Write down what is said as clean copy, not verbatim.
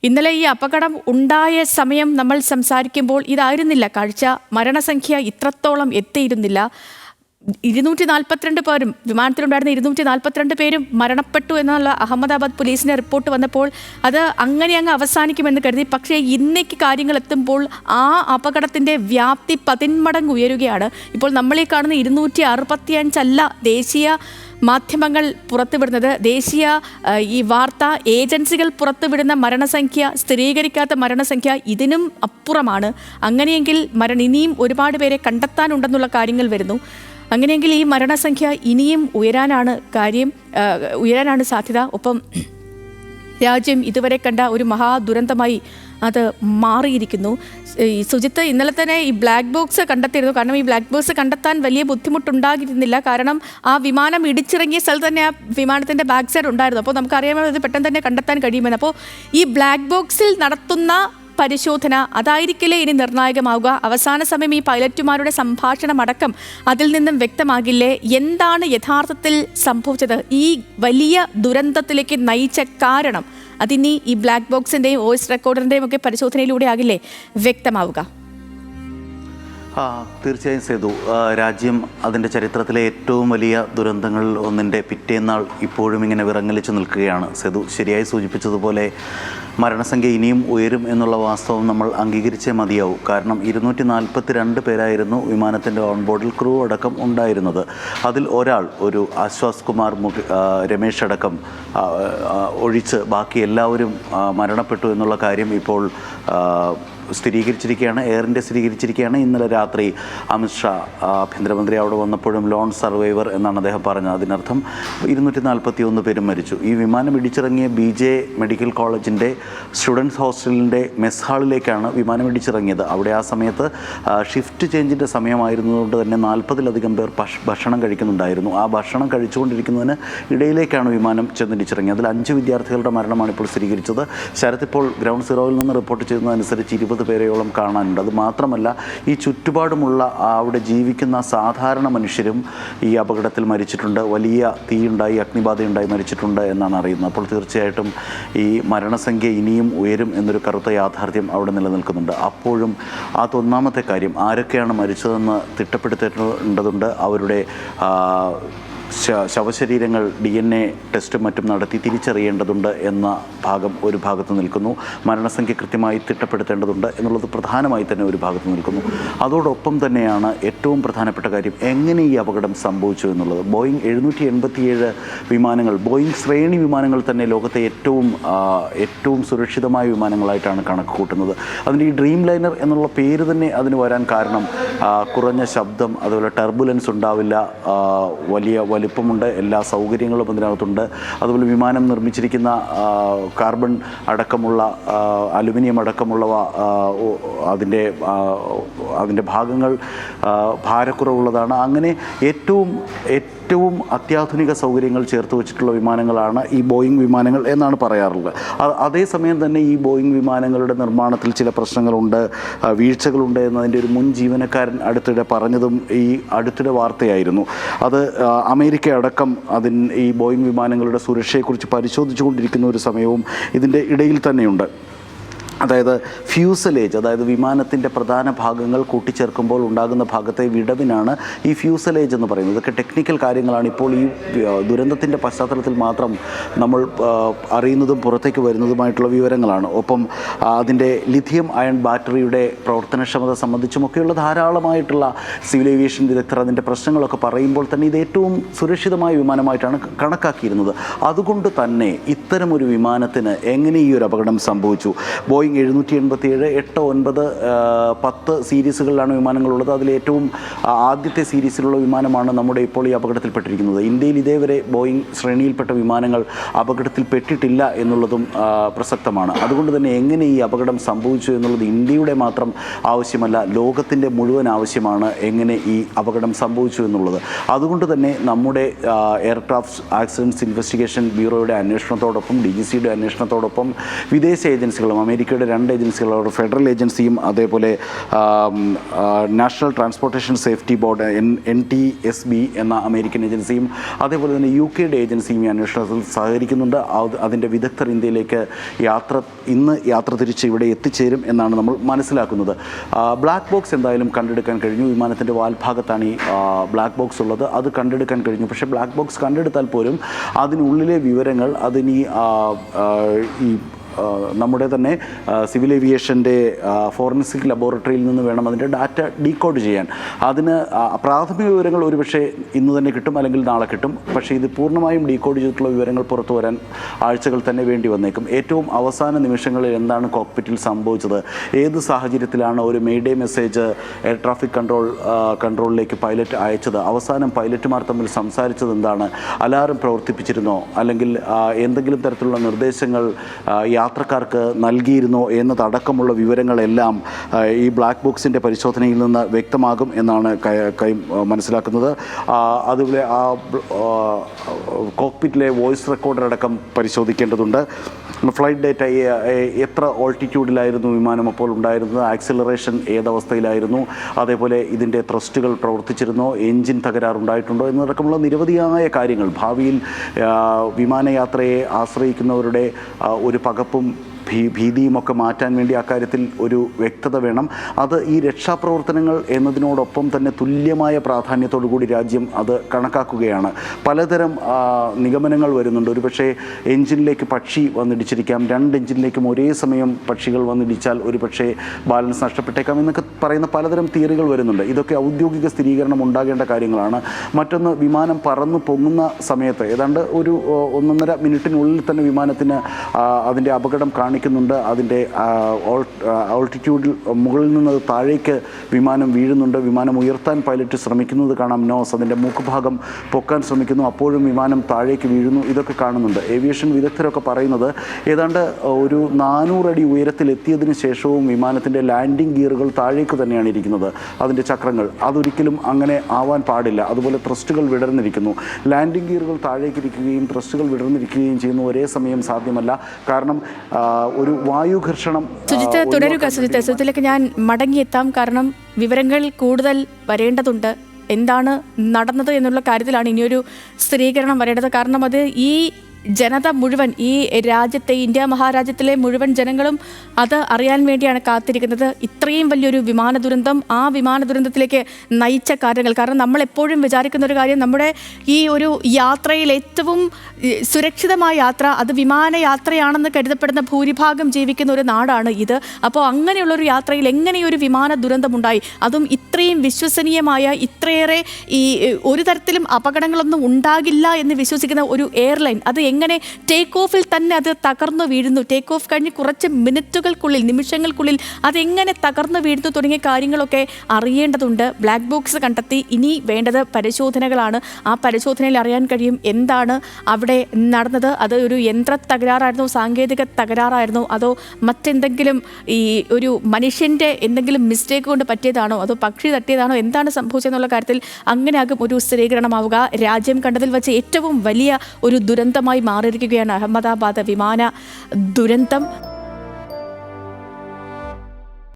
ഇന്നലെ ഈ അപകടം ഉണ്ടായ സമയം നമ്മൾ സംസാരിക്കുമ്പോൾ ഇതായിരുന്നില്ല കാഴ്ച. മരണസംഖ്യ ഇത്രത്തോളം എത്തിയിരുന്നില്ല. 242 പേരും വിമാനത്തിലുണ്ടായിരുന്ന 242 പേരും മരണപ്പെട്ടു എന്നുള്ള അഹമ്മദാബാദ് പോലീസിന്റെ റിപ്പോർട്ട് വന്നപ്പോൾ അത് അങ്ങനെ അങ്ങ് അവസാനിക്കുമെന്ന് കരുതി. പക്ഷേ ഇന്നേക്ക് കാര്യങ്ങൾ എത്തുമ്പോൾ ആ അപകടത്തിന്റെ വ്യാപ്തി 10 മടങ്ങ് ഉയരുകയാണ്. ഇപ്പോൾ നമ്മളീ കാണുന്ന 265 അല്ല ദേശീയ മാധ്യമങ്ങൾ പുറത്തുവിടുന്നത്, ദേശീയ ഈ വാർത്താ ഏജൻസികൾ പുറത്തുവിടുന്ന മരണസംഖ്യ, സ്ഥിരീകരിക്കാത്ത മരണസംഖ്യ ഇതിനും അപ്പുറമാണ്. അങ്ങനെയെങ്കിൽ ഇനിയും ഒരുപാട് പേരെ കണ്ടെത്താനുണ്ടെന്നുള്ള കാര്യങ്ങൾ വരുന്നു. അങ്ങനെയെങ്കിൽ ഈ മരണസംഖ്യ ഇനിയും ഉയരാനാണ് സാധ്യത. ഒപ്പം രാജ്യം ഇതുവരെ കണ്ട ഒരു മഹാദുരന്തമായി അത് മാറിയിരിക്കുന്നു. സുജിത്ത്, ഇന്നലെ തന്നെ ഈ ബ്ലാക്ക് ബോക്സ് കണ്ടെത്തിയിരുന്നു. കാരണം ഈ ബ്ലാക്ക് ബോക്സ് കണ്ടെത്താൻ വലിയ ബുദ്ധിമുട്ടുണ്ടായിരുന്നില്ല. കാരണം ആ വിമാനം ഇടിച്ചിറങ്ങിയ സ്ഥലത്ത് തന്നെ ആ വിമാനത്തിൻ്റെ ബാക്ക് സൈഡ് ഉണ്ടായിരുന്നു. അപ്പോൾ നമുക്കറിയാമല്ലോ ഇത് പെട്ടെന്ന് തന്നെ കണ്ടെത്താൻ കഴിയുമെന്ന്. അപ്പോൾ ഈ ബ്ലാക്ക് ബോക്സിൽ നടത്തുന്ന പരിശോധന അതായിരിക്കില്ലേ ഇനി നിർണായകമാവുക? അവസാന സമയം ഈ പൈലറ്റുമാരുടെ സംഭാഷണമടക്കം അതിൽ നിന്നും വ്യക്തമാകില്ലേ എന്താണ് യഥാർത്ഥത്തിൽ സംഭവിച്ചത്? ഈ വലിയ ദുരന്തത്തിലേക്ക് നയിച്ച കാരണം അതിനി ഈ ബ്ലാക്ക് ബോക്സിൻ്റെയും വോയിസ് റെക്കോർഡറിൻ്റെയും ഒക്കെ പരിശോധനയിലൂടെ ആകില്ലേ വ്യക്തമാവുക? തീർച്ചയായും സേതു, രാജ്യം അതിൻ്റെ ചരിത്രത്തിലെ ഏറ്റവും വലിയ ദുരന്തങ്ങളിൽ ഒന്നിൻ്റെ പിറ്റേന്നാൾ ഇപ്പോഴും ഇങ്ങനെ വിറങ്ങലിച്ചു നിൽക്കുകയാണ്. സേതു ശരിയായി സൂചിപ്പിച്ചതുപോലെ മരണസംഖ്യ ഇനിയും ഉയരും എന്നുള്ള വാസ്തവം നമ്മൾ അംഗീകരിച്ചേ മതിയാവും. കാരണം 242 പേരായിരുന്നു വിമാനത്തിൻ്റെ ഓൺബോർഡിൽ ക്രൂ അടക്കം ഉണ്ടായിരുന്നത്. അതിൽ ഒരാൾ, ഒരു ആശ്വാസ് കുമാർ രമേശ് അടക്കം ഒഴിച്ച് ബാക്കി എല്ലാവരും മരണപ്പെട്ടു എന്നുള്ള കാര്യം ഇപ്പോൾ സ്ഥിരീകരിച്ചിരിക്കുകയാണ്. Air India സ്ഥിരീകരിച്ചിരിക്കുകയാണ്. ഇന്നലെ രാത്രി അമിത്ഷാ ആഭ്യന്തരമന്ത്രി അവിടെ വന്നപ്പോഴും ലോൺ സർവൈവർ എന്നാണ് അദ്ദേഹം പറഞ്ഞത്. അതിനർത്ഥം 241 പേരും മരിച്ചു. ഈ വിമാനം ഇടിച്ചിറങ്ങിയ BJ മെഡിക്കൽ കോളേജിൻ്റെ സ്റ്റുഡൻസ് ഹോസ്റ്റലിൻ്റെ മെസ് ഹാളിലേക്കാണ് വിമാനം ഇടിച്ചിറങ്ങിയത്. അവിടെ ആ സമയത്ത് ഷിഫ്റ്റ് ചേഞ്ചിൻ്റെ സമയമായിരുന്നതുകൊണ്ട് തന്നെ 40-ലധികം പേർ ഭക്ഷണം കഴിക്കുന്നുണ്ടായിരുന്നു. ആ ഭക്ഷണം കഴിച്ചുകൊണ്ടിരിക്കുന്നതിന് ഇടയിലേക്കാണ് വിമാനം ചെന്നിടിച്ചിറങ്ങിയത്. അതിൽ 5 വിദ്യാർത്ഥികളുടെ മരണമാണ് ഇപ്പോൾ സ്ഥിരീകരിച്ചത്. ശരത് ഇപ്പോൾ ഗ്രൗണ്ട് സീറോയിൽ നിന്ന് റിപ്പോർട്ട് ചെയ്യുന്നതനുസരിച്ച് 20 പേരെയോളം കാണാനുണ്ട്. അത് മാത്രമല്ല ഈ ചുറ്റുപാടുമുള്ള അവിടെ ജീവിക്കുന്ന സാധാരണ മനുഷ്യരും ഈ അപകടത്തിൽ മരിച്ചിട്ടുണ്ട്. വലിയ തീയുണ്ടായി, അഗ്നിബാധയുണ്ടായി മരിച്ചിട്ടുണ്ട് എന്നാണ് അറിയുന്നത്. അപ്പോൾ തീർച്ചയായിട്ടും ഈ മരണസംഖ്യ ഇനിയും ഉയരും എന്നൊരു കറുത്ത യാഥാർത്ഥ്യം അവിടെ നിലനിൽക്കുന്നുണ്ട്. അപ്പോഴും അതൊന്നാമത്തെ കാര്യം, ആരൊക്കെയാണ് മരിച്ചതെന്ന് തിട്ടപ്പെടുത്തേണ്ടതുണ്ട്. അവരുടെ ശവശരീരങ്ങൾ DNA ടെസ്റ്റും മറ്റും നടത്തി തിരിച്ചറിയേണ്ടതുണ്ട് എന്ന ഭാഗം ഒരു ഭാഗത്ത് നിൽക്കുന്നു. മരണസംഖ്യ കൃത്യമായി തിട്ടപ്പെടുത്തേണ്ടതുണ്ട് എന്നുള്ളത് പ്രധാനമായി തന്നെ ഒരു ഭാഗത്ത് നിൽക്കുന്നു. അതോടൊപ്പം തന്നെയാണ് ഏറ്റവും പ്രധാനപ്പെട്ട കാര്യം എങ്ങനെ ഈ അപകടം സംഭവിച്ചു എന്നുള്ളത്. ബോയിങ് 787 വിമാനങ്ങൾ, ബോയിങ് ശ്രേണി വിമാനങ്ങൾ തന്നെ ലോകത്തെ ഏറ്റവും സുരക്ഷിതമായ വിമാനങ്ങളായിട്ടാണ് കണക്ക് കൂട്ടുന്നത്. അതിൻ്റെ ഈ ഡ്രീം ലൈനർ എന്നുള്ള പേര് തന്നെ അതിന് വരാൻ കാരണം കുറഞ്ഞ ശബ്ദം, അതുപോലെ ടർബുലൻസ് ഉണ്ടാവില്ല, വലിയ വലിപ്പമുണ്ട്, എല്ലാ സൗകര്യങ്ങളും അതിനകത്തുണ്ട്. അതുപോലെ വിമാനം നിർമ്മിച്ചിരിക്കുന്ന കാർബൺ അടക്കമുള്ള അലുമിനിയം അടക്കമുള്ളവ അതിൻ്റെ ഭാഗങ്ങൾ ഭാരക്കുറവുള്ളതാണ്. അങ്ങനെ ഏറ്റവും അത്യാധുനിക സൗകര്യങ്ങൾ ചേർത്ത് വെച്ചിട്ടുള്ള വിമാനങ്ങളാണ് ഈ ബോയിങ് വിമാനങ്ങൾ എന്നാണ് പറയാറുള്ളത്. അതേസമയം തന്നെ ഈ ബോയിങ് വിമാനങ്ങളുടെ നിർമ്മാണത്തിൽ ചില പ്രശ്നങ്ങളുണ്ട്, വീഴ്ചകളുണ്ട് എന്നതിൻ്റെ ഒരു മുൻ ജീവനക്കാരൻ അടുത്തിടെ പറഞ്ഞതും ഈ അടുത്തിടെ വാർത്തയായിരുന്നു. അത് അമേരിക്ക അടക്കം ഈ ബോയിങ് വിമാനങ്ങളുടെ സുരക്ഷയെക്കുറിച്ച് പരിശോധിച്ചുകൊണ്ടിരിക്കുന്ന ഒരു സമയവും ഇതിൻ്റെ ഇടയിൽ തന്നെയുണ്ട്. അതായത് ഫ്യൂസലേജ്, അതായത് വിമാനത്തിൻ്റെ പ്രധാന ഭാഗങ്ങൾ കൂട്ടിച്ചേർക്കുമ്പോൾ ഉണ്ടാകുന്ന ഭാഗത്തെ വിടവിനാണ് ഈ ഫ്യൂസലേജ് എന്ന് പറയുന്നത്. ഇതൊക്കെ ടെക്നിക്കൽ കാര്യങ്ങളാണ്. ഇപ്പോൾ ഈ ദുരന്തത്തിൻ്റെ പശ്ചാത്തലത്തിൽ മാത്രം നമ്മൾ അറിയുന്നതും പുറത്തേക്ക് വരുന്നതുമായിട്ടുള്ള വിവരങ്ങളാണ്. ഒപ്പം അതിൻ്റെ ലിഥിയം അയൺ ബാറ്ററിയുടെ പ്രവർത്തനക്ഷമത സംബന്ധിച്ചുമൊക്കെയുള്ള ധാരാളമായിട്ടുള്ള സിവിൽ ഏവിയേഷൻ വിദഗ്ധർ അതിൻ്റെ പ്രശ്നങ്ങളൊക്കെ പറയുമ്പോൾ തന്നെ ഇത് ഏറ്റവും സുരക്ഷിതമായ വിമാനമായിട്ടാണ് കണക്കാക്കിയിരുന്നത്. അതുകൊണ്ട് തന്നെ ഇത്തരമൊരു വിമാനത്തിന് എങ്ങനെ ഈ ഒരു അപകടം സംഭവിച്ചു? ബോയിങ് 787, 8, 9, 10 സീരീസുകളിലാണ് വിമാനങ്ങളുള്ളത്. അതിലേറ്റവും ആദ്യത്തെ സീരീസിലുള്ള വിമാനമാണ് നമ്മുടെ ഇപ്പോൾ ഈ അപകടത്തിൽപ്പെട്ടിരിക്കുന്നത്. ഇന്ത്യയിൽ ഇതേവരെ ബോയിങ് ശ്രേണിയിൽപ്പെട്ട വിമാനങ്ങൾ അപകടത്തിൽപ്പെട്ടിട്ടില്ല എന്നുള്ളതും പ്രസക്തമാണ്. അതുകൊണ്ട് തന്നെ എങ്ങനെ ഈ അപകടം സംഭവിച്ചു എന്നുള്ളത് ഇന്ത്യയുടെ മാത്രം ആവശ്യമല്ല, ലോകത്തിൻ്റെ മുഴുവൻ ആവശ്യമാണ് എങ്ങനെ ഈ അപകടം സംഭവിച്ചു എന്നുള്ളത്. അതുകൊണ്ട് തന്നെ നമ്മുടെ എയർക്രാഫ്റ്റ് ആക്സിഡൻറ്റ്സ് ഇൻവെസ്റ്റിഗേഷൻ ബ്യൂറോയുടെ അന്വേഷണത്തോടൊപ്പം DGCയുടെ അന്വേഷണത്തോടൊപ്പം വിദേശ ഏജൻസികളും അമേരിക്കയുടെ അതോറിറ്റിയുടെ 2 ഏജൻസികൾ, ഫെഡറൽ ഏജൻസിയും അതേപോലെ national transportation safety board NTSB എന്ന അമേരിക്കൻ ഏജൻസിയും അതേപോലെ തന്നെ UK-യുടെ ഏജൻസിയും ഈ അന്വേഷണത്തിൽ സഹകരിക്കുന്നുണ്ട്. അതിൻ്റെ വിദഗ്ധർ ഇന്ത്യയിലേക്ക് ഇന്ന് യാത്ര തിരിച്ച് ഇവിടെ എത്തിച്ചേരും എന്നാണ് നമ്മൾ മനസ്സിലാക്കുന്നത്. ബ്ലാക്ക് ബോക്സ് എന്തായാലും കണ്ടെടുക്കാൻ കഴിഞ്ഞു. വിമാനത്തിൻ്റെ വാൽഭാഗത്താണ് ഈ ബ്ലാക്ക് ബോക്സ് ഉള്ളത്. അത് കണ്ടെടുക്കാൻ കഴിഞ്ഞു. പക്ഷേ ബ്ലാക്ക് ബോക്സ് കണ്ടെടുത്താൽ പോലും അതിനുള്ളിലെ വിവരങ്ങൾ ഈ നമ്മുടെ തന്നെ സിവിൽ ഏവിയേഷൻ്റെ ഫോറൻസിക് ലബോറട്ടറിയിൽ നിന്ന് വേണം അതിൻ്റെ ഡാറ്റ ഡീകോഡ് ചെയ്യാൻ. അതിന് പ്രാഥമിക വിവരങ്ങൾ ഒരുപക്ഷെ ഇന്ന് തന്നെ കിട്ടും, അല്ലെങ്കിൽ നാളെ കിട്ടും. പക്ഷേ ഇത് പൂർണ്ണമായും ഡീകോഡ് ചെയ്തിട്ടുള്ള വിവരങ്ങൾ പുറത്തു വരാൻ ആഴ്ചകൾ തന്നെ വേണ്ടി വന്നേക്കും. ഏറ്റവും അവസാന നിമിഷങ്ങളിൽ എന്താണ് കോക്പിറ്റിൽ സംഭവിച്ചത്, ഏത് സാഹചര്യത്തിലാണ് ഒരു മെയ്ഡേ മെസ്സേജ് എയർ ട്രാഫിക് കൺട്രോളിലേക്ക് പൈലറ്റ് അയച്ചത്, അവസാനം പൈലറ്റുമാർ തമ്മിൽ സംസാരിച്ചത് എന്താണ്, അലാറം പ്രവർത്തിപ്പിച്ചിരുന്നോ, അല്ലെങ്കിൽ എന്തെങ്കിലും തരത്തിലുള്ള നിർദ്ദേശങ്ങൾ യാത്രക്കാർക്ക് നൽകിയിരുന്നോ എന്നതടക്കമുള്ള വിവരങ്ങളെല്ലാം ഈ ബ്ലാക്ക് ബോക്സിൻ്റെ പരിശോധനയിൽ നിന്ന് വ്യക്തമാകും എന്നാണ് മനസ്സിലാക്കുന്നത്. അതുപോലെ കോക്പിറ്റിലെ വോയിസ് റെക്കോർഡർ അടക്കം പരിശോധിക്കേണ്ടതുണ്ട്. ഫ്ലൈറ്റ് ഡേറ്റ, എത്ര ഓൾട്ടിറ്റ്യൂഡിലായിരുന്നു വിമാനം അപ്പോൾ ഉണ്ടായിരുന്നത്, ആക്സിലറേഷൻ ഏതവസ്ഥയിലായിരുന്നു, അതേപോലെ ഇതിൻ്റെ ത്രസ്റ്റുകൾ പ്രവർത്തിച്ചിരുന്നോ, എൻജിൻ തകരാറുണ്ടായിട്ടുണ്ടോ എന്നതടക്കമുള്ള നിരവധിയായ കാര്യങ്ങൾ ഭാവിയിൽ വിമാനയാത്രയെ ആശ്രയിക്കുന്നവരുടെ ഒരു പകപ്പും ഭീതിയുമൊക്കെ മാറ്റാൻ വേണ്ടി അക്കാര്യത്തിൽ ഒരു വ്യക്തത വേണം. അത് ഈ രക്ഷാപ്രവർത്തനങ്ങൾ എന്നതിനോടൊപ്പം തന്നെ തുല്യമായ പ്രാധാന്യത്തോടു കൂടി രാജ്യം അത് കണക്കാക്കുകയാണ്. പലതരം നിഗമനങ്ങൾ വരുന്നുണ്ട്. ഒരുപക്ഷെ എഞ്ചിനിലേക്ക് പക്ഷി വന്നിടിച്ചിരിക്കാം, 2 എഞ്ചിനിലേക്കും ഒരേ സമയം പക്ഷികൾ വന്നിടിച്ചാൽ ഒരുപക്ഷെ ബാലൻസ് നഷ്ടപ്പെട്ടേക്കാം എന്നൊക്കെ പറയുന്ന പലതരം തിയറികൾ വരുന്നുണ്ട്. ഇതൊക്കെ ഔദ്യോഗിക സ്ഥിരീകരണം ഉണ്ടാകേണ്ട കാര്യങ്ങളാണ്. മറ്റൊന്ന്, വിമാനം പറന്നു പൊങ്ങുന്ന സമയത്ത് ഏതാണ്ട് ഒരു 1.5 മിനിറ്റിനുള്ളിൽ തന്നെ വിമാനത്തിന് അതിൻ്റെ അപകടം കാണിക്കുന്നുണ്ട്. അതിൻ്റെ ഓൾട്ടിറ്റ്യൂഡിൽ മുകളിൽ നിന്ന് താഴേക്ക് വിമാനം വീഴുന്നുണ്ട്. വിമാനം ഉയർത്താൻ പൈലറ്റ് ശ്രമിക്കുന്നത് കാണാം. നോസ്, അതിൻ്റെ മൂക്കുഭാഗം പൊക്കാൻ ശ്രമിക്കുന്നു, അപ്പോഴും വിമാനം താഴേക്ക് വീഴുന്നു. ഇതൊക്കെ കാണുന്നുണ്ട്. ഏവിയേഷൻ വിദഗ്ധരൊക്കെ പറയുന്നത് ഏതാണ്ട് ഒരു 400 അടി ഉയരത്തിലെത്തിയതിന് ശേഷവും വിമാനത്തിൻ്റെ ലാൻഡിംഗ് ഗിയറുകൾ താഴേക്ക് തന്നെയാണ് ഇരിക്കുന്നത്. അതിൻ്റെ ചക്രങ്ങൾ അതൊരിക്കലും അങ്ങനെ ആവാൻ പാടില്ല. അതുപോലെ ത്രസ്റ്റുകൾ വിടർന്നിരിക്കുന്നു. ലാൻഡിംഗ് ഗിയറുകൾ താഴേക്കിരിക്കുകയും ത്രസ്റ്റുകൾ വിടർന്നിരിക്കുകയും ചെയ്യുന്ന ഒരേ സമയം സാധ്യമല്ല. കാരണം ഒരു വായു ഘർഷണം. തുടരുക സുജിത്തിലേക്ക് ഞാൻ മടങ്ങിയെത്താം. കാരണം വിവരങ്ങൾ കൂടുതൽ വരേണ്ടതുണ്ട്. എന്താണ് നടന്നത് എന്നുള്ള കാര്യത്തിലാണ് ഇനിയൊരു സ്ഥിരീകരണം വരേണ്ടത്. കാരണം അത് ഈ ജനത മുഴുവൻ, ഈ രാജ്യത്തെ, ഇന്ത്യ മഹാരാജ്യത്തിലെ മുഴുവൻ ജനങ്ങളും അത് അറിയാൻ വേണ്ടിയാണ് കാത്തിരിക്കുന്നത്. ഇത്രയും വലിയൊരു വിമാന ദുരന്തം, ആ വിമാന ദുരന്തത്തിലേക്ക് നയിച്ച കാര്യങ്ങൾ. കാരണം നമ്മൾ എപ്പോഴും വിചാരിക്കുന്ന ഒരു കാര്യം, നമ്മുടെ ഈ ഒരു യാത്രയിൽ ഏറ്റവും സുരക്ഷിതമായ യാത്ര അത് വിമാനയാത്രയാണെന്ന് കരുതപ്പെടുന്ന ഭൂരിഭാഗം ജീവിക്കുന്ന ഒരു നാടാണ് ഇത്. അപ്പോൾ അങ്ങനെയുള്ളൊരു യാത്രയിൽ എങ്ങനെയൊരു വിമാന ദുരന്തമുണ്ടായി, അതും ഇത്രയും വിശ്വസനീയമായ, ഇത്രയേറെ ഈ ഒരു തരത്തിലും അപകടങ്ങളൊന്നും ഉണ്ടാകില്ല എന്ന് വിശ്വസിക്കുന്ന ഒരു എയർലൈൻ, അത് എങ്ങനെ ടേക്ക് ഓഫിൽ തന്നെ അത് തകർന്നു വീഴുന്നു, ടേക്ക് ഓഫ് കഴിഞ്ഞ് കുറച്ച് മിനിറ്റുകൾക്കുള്ളിൽ, നിമിഷങ്ങൾക്കുള്ളിൽ അതെങ്ങനെ തകർന്നു വീഴുന്നു തുടങ്ങിയ കാര്യങ്ങളൊക്കെ അറിയേണ്ടതുണ്ട്. ബ്ലാക്ക് ബോക്സ് കണ്ടെത്തി, ഇനി വേണ്ടത് പരിശോധനകളാണ്. ആ പരിശോധനയിൽ അറിയാൻ കഴിയും എന്താണ് അവിടെ നടന്നത്. അത് ഒരു യന്ത്ര തകരാറായിരുന്നോ, സാങ്കേതിക തകരാറായിരുന്നോ, അതോ മറ്റെന്തെങ്കിലും ഈ ഒരു മനുഷ്യൻ്റെ എന്തെങ്കിലും മിസ്റ്റേക്ക് കൊണ്ട് പറ്റിയതാണോ, അതോ പക്ഷി തട്ടിയതാണോ, എന്താണ് സംഭവിച്ചതെന്നുള്ള കാര്യത്തിൽ അങ്ങനെയാകും ഒരു സ്ഥിരീകരണമാവുക. രാജ്യം കണ്ടതിൽ വെച്ച് ഏറ്റവും വലിയ ഒരു ദുരന്തമായി മാറിയിരിക്കുകയാണ് അഹമ്മദാബാദ് വിമാന ദുരന്തം.